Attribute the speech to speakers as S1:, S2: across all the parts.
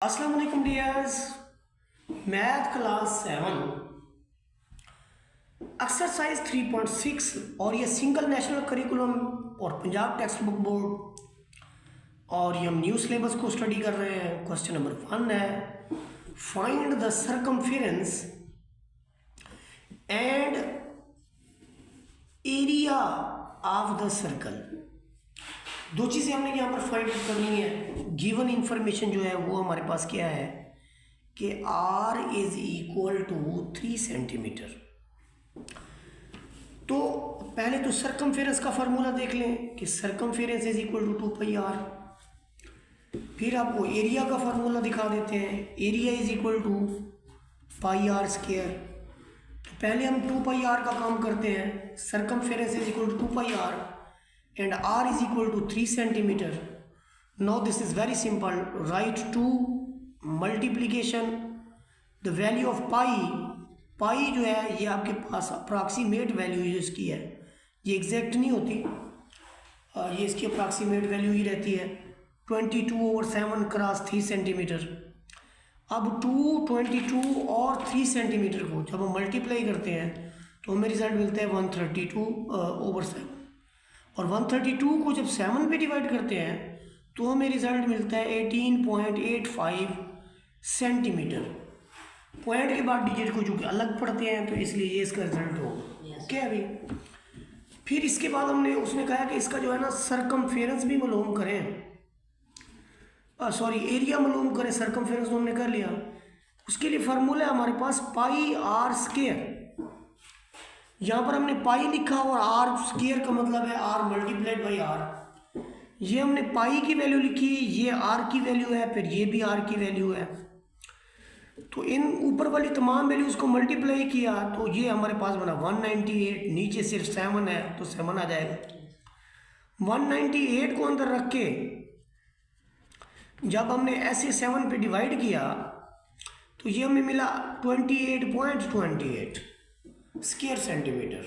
S1: अस्सलाम वालेकुम dears. Math class 7 exercise 3.6 और ये सिंगल नेशनल करिकुलम और पंजाब टेक्स्ट बुक बोर्ड और ये हम न्यू सिलेबस को स्टडी कर रहे हैं। क्वेश्चन नंबर 1 है, find the circumference and area of the circle. दो चीज़ें हमने यहाँ पर फाइंड आउट करनी है। गिवन इंफॉर्मेशन जो है वो हमारे पास क्या है कि r is equal to 3 centimetre. तो पहले तो सरकमफेरेंस का फार्मूला देख लें कि circumference is equal to 2πr। फिर आपको एरिया का फार्मूला दिखा देते हैं, area is equal to πr²। तो पहले हम 2πr का काम करते हैं। Circumference is equal to 2πr and r is equal to 3 centimeter. Now this is very simple. Write 2 multiplication the value of pi जो है ये आपके पास अप्रॉक्सीमेट वैल्यू इसकी है, ये एग्जैक्ट नहीं होती, ये इसकी अप्रॉक्सीमेट वैल्यू ही रहती है 22/7 क्रॉस 3 सेंटीमीटर। अब 22 और 3 सेंटीमीटर को जब हम मल्टीप्लाई करते हैं तो हमें रिजल्ट मिलता है 132/7 और 132 को जब 7 पे डिवाइड करते हैं तो हमें रिजल्ट मिलता है 18.85 सेंटीमीटर। पॉइंट के बाद डिजिट को जो कि अलग पढ़ते हैं तो इसलिए ये इसका रिजल्ट होगा। ओके अभी फिर इसके बाद उसने कहा कि इसका जो है ना सरकमफेरेंस भी मालूम करें, सॉरी एरिया मालूम करें। सरकमफेरेंस तो हमने कर लिया, उसके लिए फार्मूला है हमारे पास πr²। यहाँ पर हमने पाई लिखा और r² का मतलब है r मल्टीप्लाइड बाई r। ये हमने पाई की वैल्यू लिखी, ये r की वैल्यू है, फिर ये भी r की वैल्यू है। तो इन ऊपर वाली तमाम वैल्यूज़ को मल्टीप्लाई किया तो ये हमारे पास बना 198। नीचे सिर्फ 7 है तो 7 आ जाएगा। 198 को अंदर रख के जब हमने ऐसे 7 पे डिवाइड किया तो ये हमें मिला 28.28 स्क्वायर सेंटीमीटर।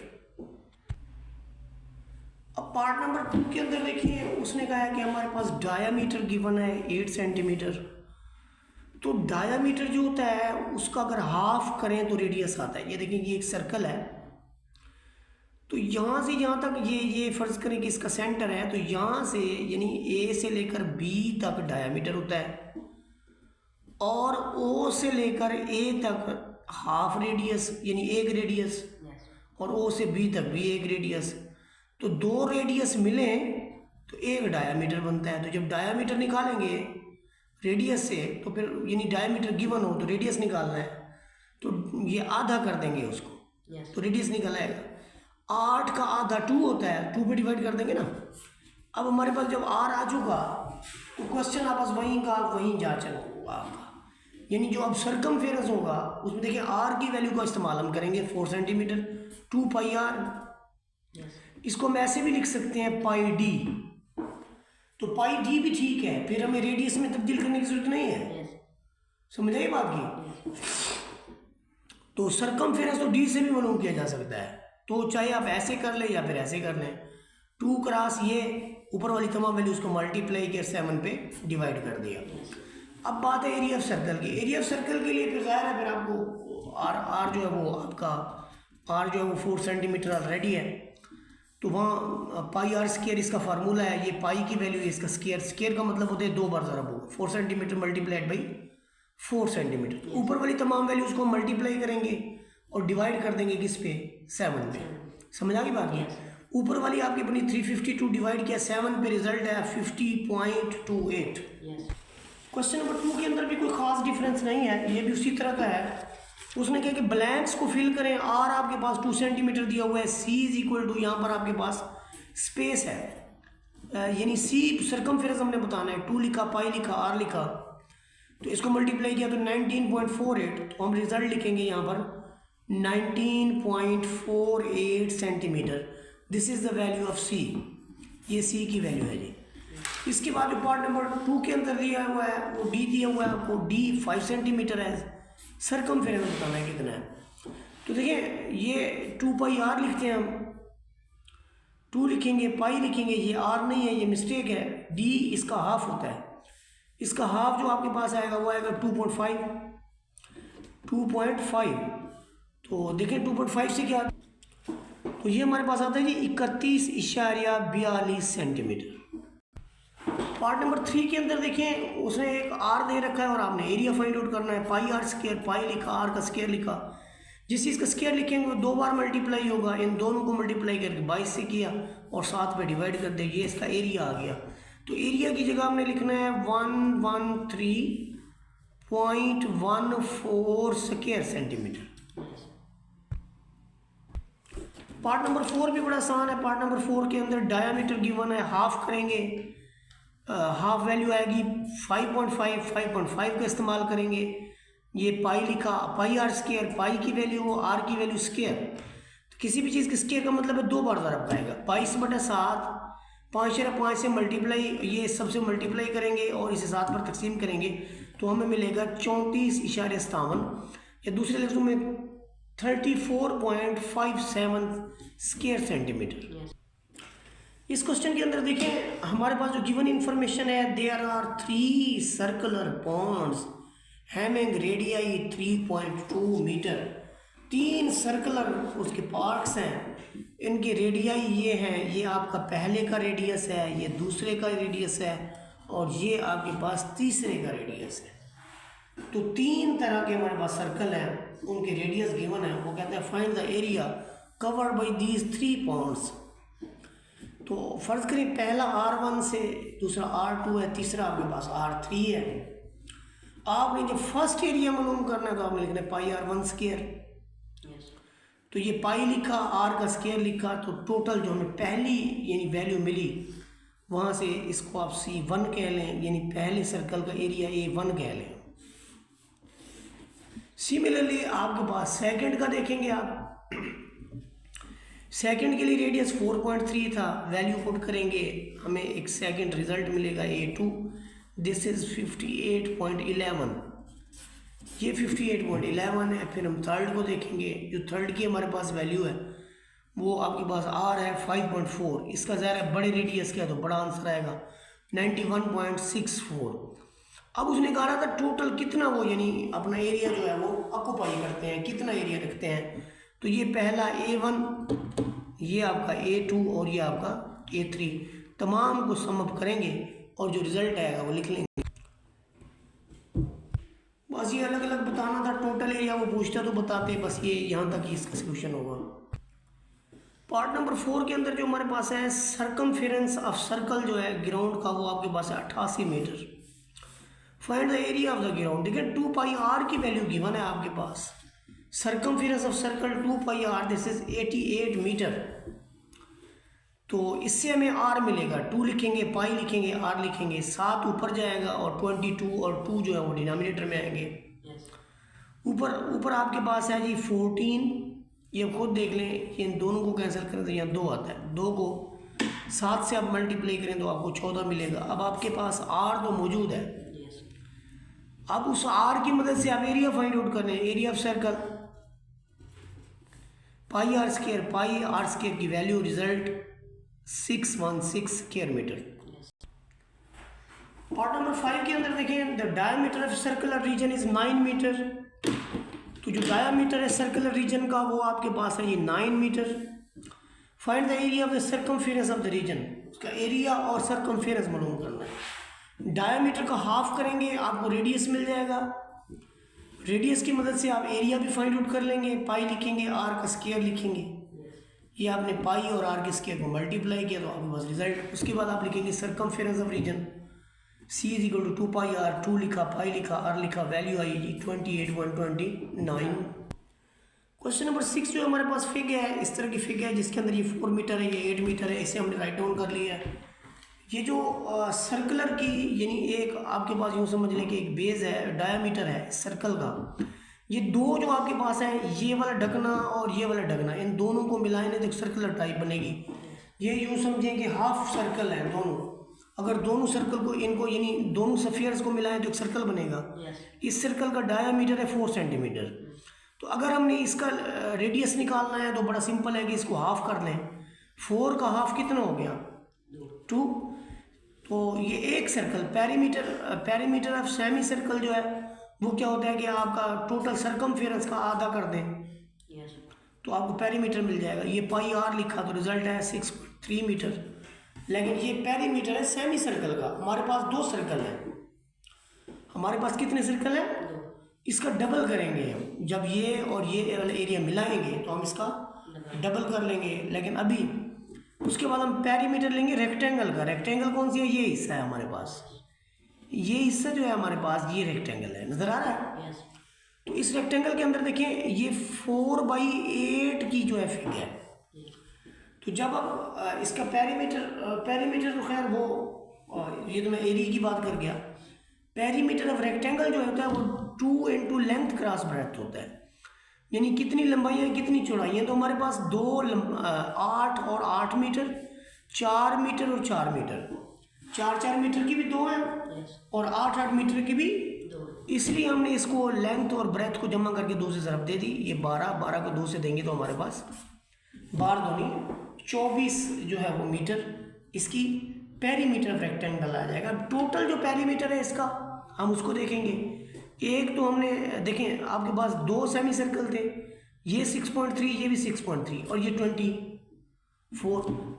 S1: अब पार्ट नंबर 2 के अंदर देखिए, उसने कहा है कि हमारे पास डायामीटर गिवन है 8 सेंटीमीटर। तो डायामीटर जो होता है उसका अगर हाफ करें तो रेडियस आता है। ये देखिए ये एक सर्कल है, तो यहाँ से यहाँ तक ये फ़र्ज़ करें कि इसका सेंटर है, तो यहाँ से यानी ए से लेकर बी तक डायामीटर होता है और ओ से लेकर ए तक हाफ रेडियस यानी एक रेडियस और ओ से बी तक भी एक रेडियस। तो दो रेडियस मिलें तो एक डायामीटर बनता है। तो जब डायामीटर निकालेंगे रेडियस से तो फिर यानी डायामीटर गिवन हो तो रेडियस निकालना है, तो ये आधा कर देंगे उसको तो रेडियस निकल आएगा। 8 का आधा 2 होता है, 2 पे डिवाइड कर देंगे ना। अब हमारे पास जब r आ चुका तो क्वेश्चन आपस वहीं का वहीं जा चला आपका, यानी जो अब सरकमफेरेंस होगा उसमें देखिए r की वैल्यू का इस्तेमाल हम करेंगे 4 सेंटीमीटर 2πr। इसको हम ऐसे भी लिख सकते हैं πd। तो πd भी ठीक है, फिर हमें रेडियस में तब्दील करने की जरूरत नहीं है। समझ आई बात की? तो सरकमफेरेंस तो d से भी मालूम किया जा सकता है, तो चाहे आप ऐसे कर लें या फिर ऐसे कर लें। 2 क्रॉस ये ऊपर वाली तमाम वैल्यूज को मल्टीप्लाई कर 7 पे डिवाइड कर दिया। अब बात है एरिया ऑफ सर्कल की। एरिया ऑफ सर्कल के लिए फिर ज़ाहिर है फिर आपको आर जो है वो आपका आर जो है वो 4 सेंटीमीटर ऑलरेडी है, तो वहाँ πr² इसका फार्मूला है। ये पाई की वैल्यू है, इसका स्क्वायर का मतलब होता है 2 बार ज़रा वो 4 सेंटीमीटर मल्टीप्लाइड बाई 4 सेंटीमीटर। तो ऊपर वाली तमाम वैल्यूज़ को मल्टीप्लाई करेंगे और डिवाइड कर देंगे किस पे 7 पे। समझ आ गई बात की? ऊपर वाली आपकी अपनी 352 डिवाइड किया 7 पे, रिजल्ट है 50.28। क्वेश्चन नंबर 2 के अंदर भी कोई ख़ास डिफरेंस नहीं है, ये भी उसी तरह का है। उसने कहा कि ब्लैंक्स को फिल करें। r आपके पास 2 सेंटीमीटर दिया हुआ है, c इज इक्वल टू यहाँ पर आपके पास स्पेस है, यानी c सरकमफेरेंस हमने बताना है। 2 लिखा, पाई लिखा, r लिखा, तो इसको मल्टीप्लाई किया तो 19.48। तो हम रिजल्ट लिखेंगे यहाँ पर 19.48 centimetre. This is the value of c, ये c की वैल्यू है जी। इसके बाद जो पार्ट नंबर 2 के अंदर दिया हुआ है वो d दिया हुआ है आपको, d 5 सेंटीमीटर है। सरकमफेरेंस बताना है कितना है। तो देखिए ये 2πr लिखते हैं हम, 2 लिखेंगे, पाई लिखेंगे, ये r नहीं है, ये मिस्टेक है, d इसका हाफ होता है। इसका हाफ जो आपके पास आएगा वो आएगा 2.5। तो देखें 2.5 से क्या, तो ये हमारे पास आता है जी 31.42 सेंटीमीटर। पार्ट नंबर 3 के अंदर देखें उसने एक आर दे रखा है और आपने एरिया फाइंड आउट करना है। पाई आर स्क्वायर, पाई लिखा, आर का स्क्वायर लिखा। जिस चीज़ का स्क्वायर लिखेंगे वो 2 बार मल्टीप्लाई होगा, इन दोनों को मल्टीप्लाई करके 22 से किया और 7 पे डिवाइड कर दे, ये इसका एरिया आ गया। तो एरिया की जगह हमने लिखना है 113.14 स्क्वायर सेंटीमीटर। पार्ट नंबर 4 भी बड़ा आसान है। पार्ट नंबर 4 के अंदर डायामीटर गिवन है, हाफ करेंगे, हाफ वैल्यू आएगी 5.5 का इस्तेमाल करेंगे। ये पाई लिखा, पाई आर स्क्वायर, पाई की वैल्यू वो आर की वैल्यू स्क्वायर। तो किसी भी चीज़ के स्क्वायर का मतलब है 2 बार ज़रब पाएगा। 22/7, 5 से मल्टीप्लाई, ये सबसे मल्टीप्लाई करेंगे और इसे 7 पर तकसीम करेंगे तो हमें मिलेगा 34.57 या दूसरे लफ्ज़ों में 34.57 स्क्वायर सेंटीमीटर। इस क्वेश्चन के अंदर देखें हमारे पास जो गिवन इंफॉर्मेशन है, there are 3 circular ponds having radii 3.2 metre. 3 circular उसके पार्ट्स हैं, इनके रेडियाई ये हैं, ये आपका पहले का रेडियस है, ये दूसरे का रेडियस है और ये आपके पास तीसरे का रेडियस है। तो 3 तरह के हमारे पास सर्कल हैं, उनके रेडियस गिवन है। वो कहते हैं find the area covered by these 3 ponds. तो फर्ज करें पहला R1 से, दूसरा R2 है, तीसरा आपके पास R3 है। आपने जब फर्स्ट एरिया मालूम करना है तो आपने लिखना है पाई R1 स्क्वायर। तो ये पाई लिखा, R का स्क्वायर लिखा, तो टोटल जो हमें पहली यानी वैल्यू मिली वहाँ से इसको आप C1 कह लें, यानी पहले सर्कल का एरिया A1 कह लें। सिमिलरली आपके पास सेकंड का देखेंगे आप, सेकंड के लिए रेडियस 4.3 था, वैल्यू पुट करेंगे हमें एक सेकंड रिजल्ट मिलेगा A2, दिस इज 58.11, ये 58.11 है। फिर हम थर्ड को देखेंगे, जो थर्ड की हमारे पास वैल्यू है वो आपके पास R है 5.4, इसका ज़ाहिर है बड़े रेडियस का है तो बड़ा आंसर आएगा 91.64। अब उसने कहा था टोटल कितना वो यानी अपना एरिया जो है वो ऑक्यूपाई करते हैं, कितना एरिया रखते हैं। तो ये पहला A1, ये आपका A2 और ये आपका A3, तमाम को सम अप करेंगे और जो रिजल्ट आएगा वो लिख लेंगे। बस ये अलग अलग बताना था, टोटल एरिया वो पूछता तो बताते, बस ये यहाँ तक ही इसका सोल्यूशन होगा। पार्ट नंबर 4 के अंदर जो हमारे पास है सर्कमफेरेंस ऑफ सर्कल जो है ग्राउंड का, वो आपके पास है 88 metre. Find the area of the ground. देखिए 2 पाई आर की वैल्यू गिवन है आपके पास। Circumference of circle 2 pi r, this is 88 metre. तो इससे हमें आर मिलेगा, 2 लिखेंगे, पाई लिखेंगे, आर लिखेंगे, 7 ऊपर जाएगा और 22 और 2 जो है वो डिनोमिनेटर में आएंगे। ऊपर आपके पास है जी 14, ये खुद देख लें, इन दोनों को कैंसिल करें तो यहाँ 2 आता है, 2 को 7 से आप मल्टीप्लाई करें तो आपको 14 मिलेगा। अब आपके पास आर तो मौजूद है, अब उस आर की मदद से आप एरिया फाइंड आउट कर रहे हैं। Area of circle pi are square, pi are square की value result 616 square metre. Part number 5 के अंदर देखें the diameter of circular region is 9 metre. तो जो डायमीटर है सर्कुलर रीजन का वो आपके पास है ये 9 metre. Find the area of the circumference of the region, उसका एरिया और सर्कमफेरेंस मालूम करना है। डायमीटर का हाफ करेंगे आपको रेडियस मिल जाएगा, रेडियस की मदद से आप एरिया भी फाइंड आउट कर लेंगे। पाई लिखेंगे, आर का स्क्वायर लिखेंगे, ये आपने पाई और आर के स्क्वायर को मल्टीप्लाई किया तो आपके पास रिजल्ट। उसके बाद आप लिखेंगे circumference of region, C is equal to 2 pi R, 2 लिखा, पाई लिखा, आर लिखा, वैल्यू आई जी 28.29। क्वेश्चन नंबर 6 जो हमारे पास फिग है, इस तरह की फिग है जिसके अंदर ये 4 मीटर है, ये 8 मीटर है, इसे हमने राइट डाउन कर लिया है। ये जो सर्कुलर की यानी एक आपके पास यूँ समझ लें कि एक बेस है, डायामीटर है सर्कल का, ये 2 जो आपके पास है, ये वाला ढकना और ये वाला ढकना, इन दोनों को मिलाएं तो एक सर्कुलर टाइप बनेगी। ये यूँ समझें कि हाफ सर्कल है दोनों, अगर दोनों सर्कल को इनको यानी दोनों सफियर्स को मिलाएं तो एक सर्कल बनेगा। इस सर्कल का डायामीटर है 4 सेंटीमीटर। तो अगर हमने इसका रेडियस निकालना है तो बड़ा सिंपल है कि इसको हाफ कर लें। 4 का हाफ कितना हो गया 2, तो ये एक circle perimeter of semi circle जो है वो क्या होता है कि आपका टोटल सरकमफेरेंस का आधा कर दें तो आपको पेरीमीटर मिल जाएगा। ये पाई आर लिखा तो रिजल्ट है 6.3 मीटर। लेकिन ये पेरीमीटर है सेमी सर्कल का। हमारे पास 2 सर्कल है। हमारे पास कितने सर्कल है? इसका डबल करेंगे हम। जब ये और ये वाला एरिया मिलाएंगे तो हम इसका डबल कर लेंगे। लेकिन अभी उसके बाद हम पेरीमीटर लेंगे रेक्टेंगल का। रेक्टेंगल कौन सी है? ये हिस्सा है हमारे पास। ये हिस्सा जो है हमारे पास ये रेक्टेंगल है, नजर आ रहा है? तो इस रेक्टेंगल के अंदर देखिए ये 4/8 की जो है फिगर है। तो जब आप इसका पेरीमीटर तो खैर वो ये तो मैं एरिया की बात कर गया। पेरीमीटर ऑफ रेक्टेंगल जो होता है वो 2 इंटू लेंथ क्रॉस ब्रेड्थ होता है, यानी कितनी लंबाई है कितनी चौड़ाई है। तो हमारे पास 8 और 8 मीटर, 4 मीटर और 4 मीटर, 4 मीटर की भी 2 है और 8 मीटर की भी 2। इसलिए हमने इसको लेंथ और ब्रेथ को जमा करके 2 से ज़रब दे दी। ये 12 को 2 से देंगे तो हमारे पास 24 जो है वो मीटर इसकी पेरीमीटर ऑफ रेक्टेंगल आ जाएगा। टोटल जो पेरीमीटर है इसका हम उसको देखेंगे। एक तो हमने देखें आपके पास 2 सेमी सर्कल थे, ये 6.3 ये भी 6.3 और ये 24,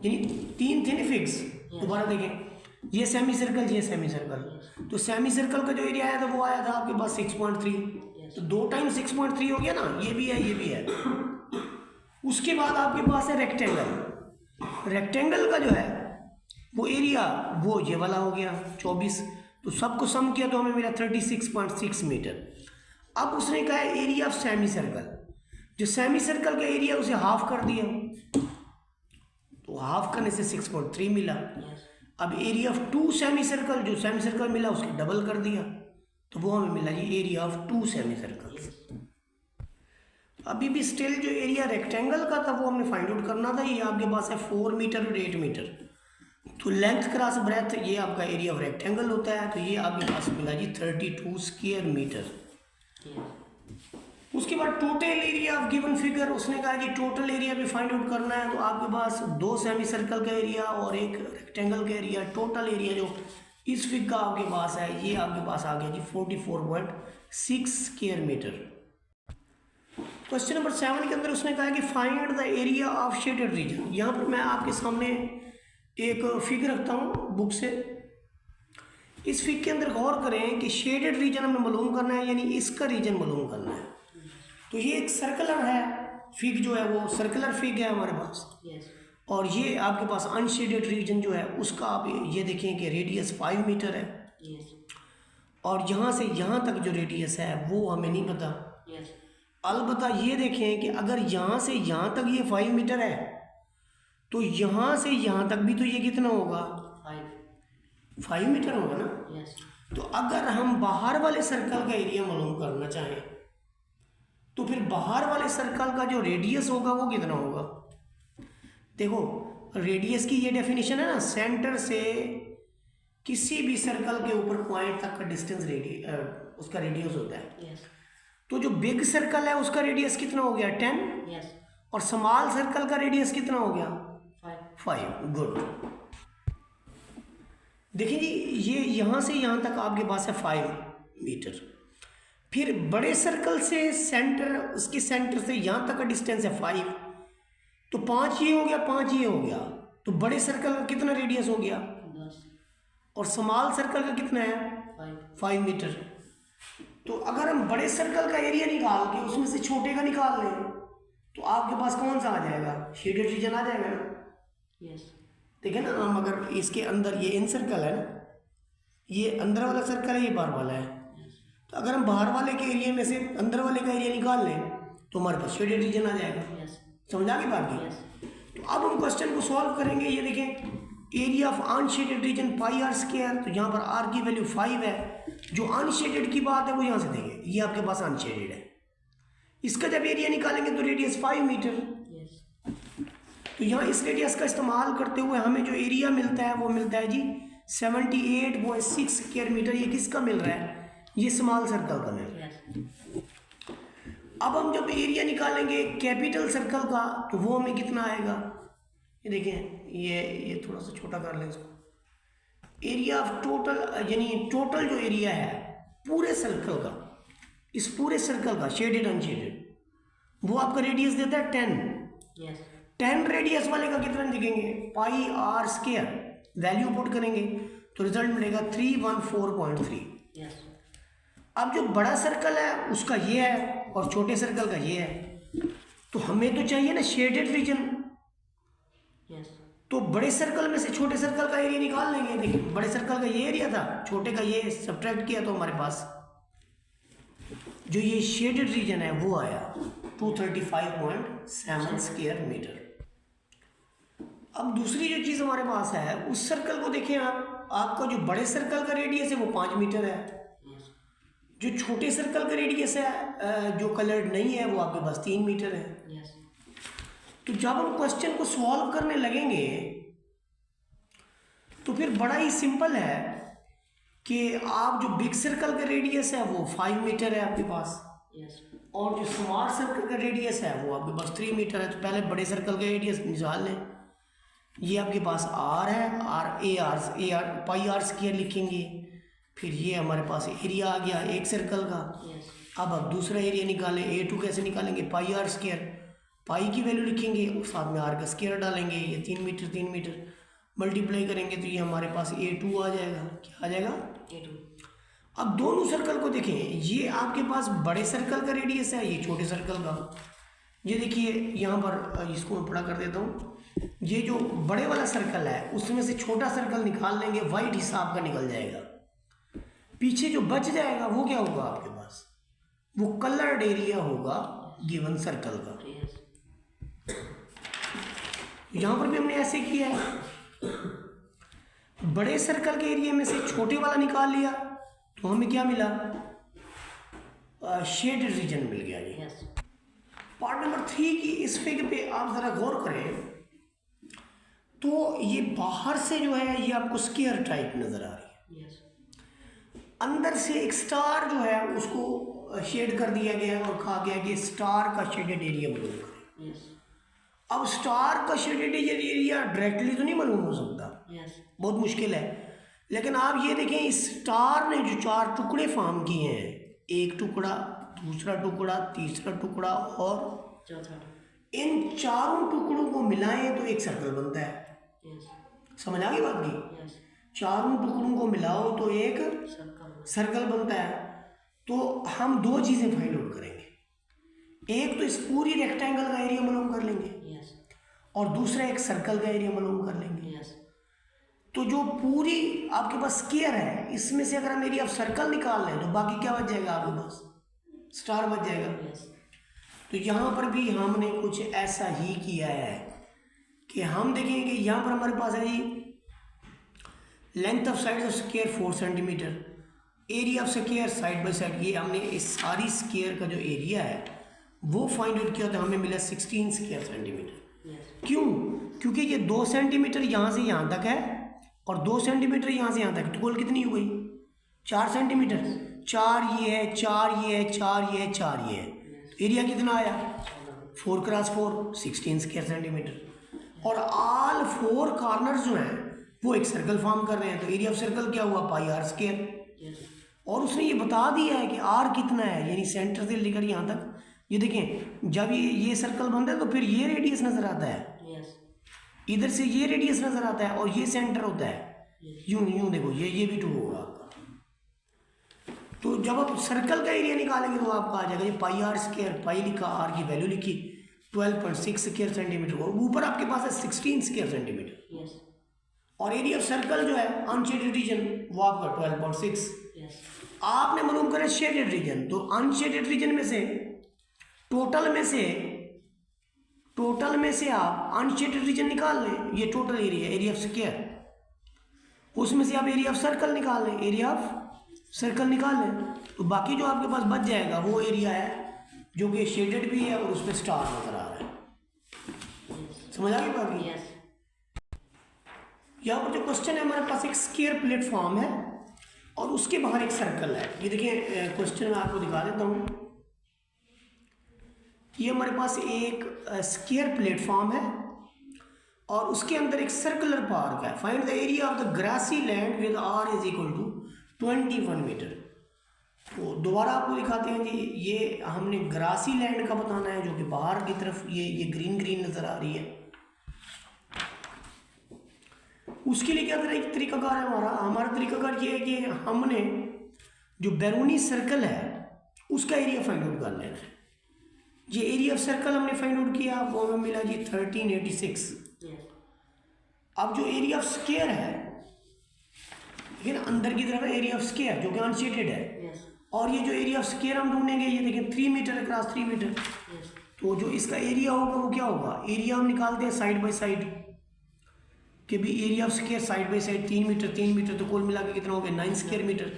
S1: यानी 3 थे ना फिक्स। दोबारा देखें ये सेमी सर्कल, तो सेमी सर्कल का जो एरिया आया था वो आया था आपके पास 6.3। तो 2 टाइम्स 6.3 हो गया ना, ये भी है ये भी है। उसके बाद आपके पास है रेक्टेंगल का जो है वो एरिया वो ये वाला हो गया 24। तो सबको सम किया तो हमें मिला 36.6 मीटर। अब उसने कहा है एरिया ऑफ सेमी सर्कल, जो सेमी सर्कल का एरिया उसे हाफ कर दिया, तो हाफ करने से 6.3 मिला। अब एरिया ऑफ 2 सेमी सर्कल, जो सेमी सर्कल मिला उसके डबल कर दिया तो वो हमें मिला जी एरिया ऑफ 2 सेमी सर्कल। अभी भी स्टिल जो एरिया रेक्टेंगल का था वो हमने फाइंड आउट करना था। ये आपके पास है 4 मीटर और 8 मीटर। तो लेंथ क्रॉस ब्रेथ ये आपका एरिया ऑफ रेक्टेंगल होता है। तो ये आपके पास मिला जी 32 स्क्वायर मीटर। उसके बाद total area of given figure, उसने कहा कि टोटल एरिया भी फाइंड आउट करना है। तो आपके पास 2 सेमी सर्कल का एरिया और एक रेक्टेंगल का एरिया, टोटल एरिया जो इस फिगर का आपके पास है ये आपके पास आ गया जी 44.6 स्क्वायर मीटर। क्वेश्चन नंबर 7 के अंदर उसने कहा कि find the area of shaded reason. यहाँ पर मैं आपके सामने एक फिगर रखता हूँ बुक से। इस फिगर के अंदर गौर करें कि शेडेड रीजन हमें मालूम करना है, यानी इसका रीजन मालूम करना है। तो ये एक सर्कुलर है फिग जो है वो सर्कुलर फिग है हमारे पास। और ये आपके पास अनशेडेड रीजन जो है उसका आप ये देखें कि रेडियस 5 मीटर है। और यहाँ से यहाँ तक जो रेडियस है वो हमें नहीं पता। अलबत्ता ये देखें कि अगर यहाँ से यहाँ तक ये 5 मीटर है तो यहाँ से यहाँ तक भी तो ये कितना होगा? 5 मीटर होगा ना। तो अगर हम बाहर वाले सर्कल का एरिया मालूम करना चाहें तो फिर बाहर वाले सर्कल का जो रेडियस होगा वो कितना होगा? देखो रेडियस की ये डेफिनेशन है ना, सेंटर से किसी भी सर्कल के ऊपर पॉइंट तक का डिस्टेंस उसका रेडियस होता है। तो जो बिग सर्कल है उसका रेडियस कितना हो गया? 10। और स्मॉल सर्कल का रेडियस कितना हो गया? 5। गुड। देखिए जी ये यहाँ से यहाँ तक आपके पास है 5 मीटर। फिर बड़े सर्कल से सेंटर, उसके सेंटर से यहाँ तक का डिस्टेंस है 5। तो 5 ये हो गया, 5 ये हो गया। तो बड़े सर्कल का कितना रेडियस हो गया? 10। और स्मॉल सर्कल का कितना है? 5 मीटर। तो अगर हम बड़े सर्कल का एरिया निकाल के उसमें से छोटे का निकाल लें तो आपके पास कौन सा आ जाएगा? शेडेड रीजन आ जाएगा ना। ठीक है ना। हम अगर इसके अंदर ये इन सर्कल है ना, ये अंदर वाला सर्कल है, ये बाहर वाला है। तो अगर हम बाहर वाले के एरिया में से अंदर वाले का एरिया निकाल लें तो हमारे पास शेडेड रीजन आ जाएगा। समझा के बात की? तो अब हम क्वेश्चन को सॉल्व करेंगे। ये देखें area of unshaded region pi are square. तो यहाँ पर आर की वैल्यू 5 है। जो अनशेडेड की बात है वो यहाँ से देंगे, ये आपके पास अनशेडेड है। इसका जब एरिया निकालेंगे तो रेडियस 5 मीटर। तो यहाँ इस रेडियस का इस्तेमाल करते हुए हमें जो एरिया मिलता है वो मिलता है जी 78.6 स्क्वायर मीटर। ये किसका मिल रहा है? ये स्मॉल सर्कल का मिल रहा है। अब हम जब एरिया निकालेंगे कैपिटल सर्कल का तो वो हमें कितना आएगा? ये देखें ये थोड़ा सा छोटा कर लें इसको। एरिया ऑफ टोटल, यानी टोटल जो एरिया है पूरे सर्कल का, इस पूरे सर्कल का शेडेड अनशेडेड, वो आपका रेडियस देता है 10। 10 रेडियस वाले का कितना लिखेंगे, पाई आर स्क्वायर, वैल्यू पुट करेंगे तो रिजल्ट मिलेगा 314.3। अब जो बड़ा सर्कल है उसका ये है और छोटे सर्कल का ये है, तो हमें तो चाहिए ना शेडेड रीजन, तो बड़े सर्कल में से छोटे सर्कल का एरिया निकाल लेंगे। देखिए बड़े सर्कल का ये एरिया था, छोटे का ये सब्ट्रैक्ट किया तो हमारे पास जो ये शेडेड रीजन है वो आया 235.7 स्क्वायर मीटर। अब दूसरी जो चीज़ हमारे पास है उस सर्कल को देखें आप, आपका जो बड़े सर्कल का रेडियस है वो 5 मीटर है, जो छोटे सर्कल का रेडियस है जो कलर्ड नहीं है वो आपके पास 3 मीटर है। तो जब हम क्वेश्चन को सॉल्व करने लगेंगे तो फिर बड़ा ही सिंपल है कि आप जो बिग सर्कल का रेडियस है वो 5 मीटर है आपके पास, और जो स्मॉल सर्कल का रेडियस है वो आपके पास 3 मीटर है। तो पहले बड़े सर्कल का रेडियस निकाल लें, ये आपके पास आर है, आर पाई आर स्क्वायर लिखेंगे, फिर ये हमारे पास एरिया आ गया एक सर्कल का। अब आप दूसरा एरिया निकालें, A2 कैसे निकालेंगे, पाई आर स्क्वायर, पाई की वैल्यू लिखेंगे और साथ में आर का स्क्वायर डालेंगे, ये 3 मीटर मल्टीप्लाई करेंगे तो ये हमारे पास A2 आ जाएगा। क्या आ जाएगा, A2। अब दोनों सर्कल को देखें, ये आपके पास बड़े सर्कल का रेडियस है, ये छोटे सर्कल का। ये देखिए यहाँ पर इसको मैं बड़ा कर देता हूँ, ये जो बड़े वाला सर्कल है उसमें से छोटा सर्कल निकाल लेंगे, वाइट हिसाब का निकल जाएगा। पीछे जो बच जाएगा वो क्या होगा आपके पास, वो कलर्ड एरिया होगा गिवन सर्कल का। यहाँ पर भी हमने ऐसे किया है, बड़े सर्कल के एरिया में से छोटे वाला निकाल लिया तो हमें क्या मिला, शेडेड रीजन मिल गया। ये पार्ट नंबर 3 की इस फिगर पे आप जरा गौर करें तो ये बाहर से जो है ये आपको स्क्वायर टाइप नजर आ रही है, अंदर से एक स्टार जो है उसको शेड कर दिया गया है और कहा गया कि स्टार का शेडेड एरिया मालूम करें। अब स्टार का शेडेड एरिया डायरेक्टली तो नहीं मालूम हो सकता, बहुत मुश्किल है, लेकिन आप ये देखें इस स्टार ने जो 4 टुकड़े फॉर्म किए हैं, एक टुकड़ा, दूसरा टुकड़ा, तीसरा टुकड़ा और चौथा, इन चारों टुकड़ों को मिलाएं तो एक सर्कल बनता है। समझ आ गई बात की, चारों टुकड़ों को मिलाओ तो एक सर्कल बनता है। तो हम 2 चीजें फाइंड आउट करेंगे, एक तो इस पूरी रेक्टेंगल का एरिया मालूम कर लेंगे और दूसरा एक सर्कल का एरिया मालूम कर लेंगे। तो जो पूरी आपके पास स्क्वायर है इसमें से अगर हम एरिया ऑफ सर्कल निकाल लें तो बाकी क्या बच जाएगा आपके पास, स्टार बच जाएगा। तो यहाँ पर भी हमने कुछ ऐसा ही किया है कि हम देखेंगे कि यहाँ पर हमारे पास है जी length of side of square 4 centimetre, area of square side by side, ये हमने इस सारी स्क्वायर का जो एरिया है वो फाइंड आउट किया तो हमें मिला 16 स्क्वायर सेंटीमीटर। क्यों, क्योंकि ये 2 सेंटीमीटर यहाँ से यहाँ तक है और 2 सेंटीमीटर यहाँ से यहाँ तक, तो कुल कितनी हो गई 4 सेंटीमीटर, 4 ये है, 4 ये है, 4 ये है, 4 ये है, एरिया कितना आया 4 क्रॉस 4 16 स्क्वायर सेंटीमीटर। और ऑल 4 कॉर्नर्स जो हैं वो एक सर्कल फॉर्म कर रहे हैं, तो एरिया ऑफ सर्कल क्या हुआ पाई आर स्क्वायर। और उसने ये बता दिया है कि आर कितना है, यानी सेंटर से लेकर यहाँ तक, ये देखें जब ये सर्कल बनता है तो फिर ये रेडियस नजर आता है, इधर से ये रेडियस नजर आता है और ये सेंटर होता है, यूं देखो ये भी 2 होगा आपका। तो जब आप सर्कल का एरिया निकालेंगे तो आपका आ जाएगा ये पाई आर स्क्वायर, पाई लिखा, आर की वैल्यू लिखी 12.6 स्क्वायर सेंटीमीटर, और ऊपर आपके पास है 16 स्क्वायर सेंटीमीटर, और एरिया ऑफ सर्कल जो है अनशेडेड रीजन वो आपका 12.6। आपने मालूम करें शेडेड रीजन, तो अनशेडेड रीजन में से टोटल में से आप अनशेडेड रीजन निकाल लें, ये टोटल एरिया ऑफ स्क्वायर, उसमें से आप एरिया ऑफ सर्कल निकाल लें, एरिया ऑफ सर्कल निकाल लें, तो बाकी जो आपके पास बच जाएगा वो एरिया है जो कि शेडेड भी है और उसमें स्टार नजर आ रहा है। समझ आ गई बाकी? यहाँ पर जो क्वेश्चन है हमारे पास एक स्क्वायर प्लेटफॉर्म है और उसके बाहर एक सर्कल है। ये देखिए क्वेश्चन मैं आपको दिखा देता हूँ, ये हमारे पास एक स्क्वायर प्लेटफॉर्म है और उसके अंदर एक सर्कुलर पार्क है। Find the area of the grassy land with R is equal to 21 metre. तो दोबारा आपको दिखाते हैं जी, ये हमने ग्रासी लैंड का बताना है जो कि बाहर की तरफ ये ग्रीन ग्रीन नजर आ रही है। उसके लिए क्या तरीकाकार है हमारा तरीकाकार ये है कि हमने जो बैरूनी सर्कल है उसका एरिया फाइंड आउट कर लेना है। ये एरिया ऑफ सर्कल हमने फाइंड आउट किया, वो हमें मिला जी 1386। अब जो एरिया ऑफ स्क्वायर है, लेकिन अंदर की तरफ एरिया ऑफ स्क्वायर जो कि अनशेडेड है, और ये जो एरिया ऑफ स्क्वायर हम ढूंढेंगे, ये देखिए 3 मीटर अक्रॉस 3 मीटर। तो जो इसका एरिया होगा वो क्या होगा, एरिया हम निकालते हैं साइड बाय साइड कि भी area of square side by side 3 metre, तो कुल मिला के कितना हो गया 9 स्क्वायर मीटर।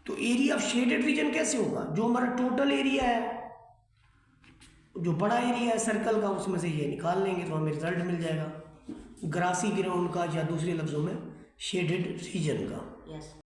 S1: तो एरिया ऑफ शेडेड रीजन कैसे होगा, जो हमारा टोटल एरिया है, जो बड़ा एरिया है सर्कल का, उसमें से ये निकाल लेंगे तो हमें रिजल्ट मिल जाएगा ग्रासी ग्राउंड का, या दूसरे लफ्जों में शेडेड रीजन का।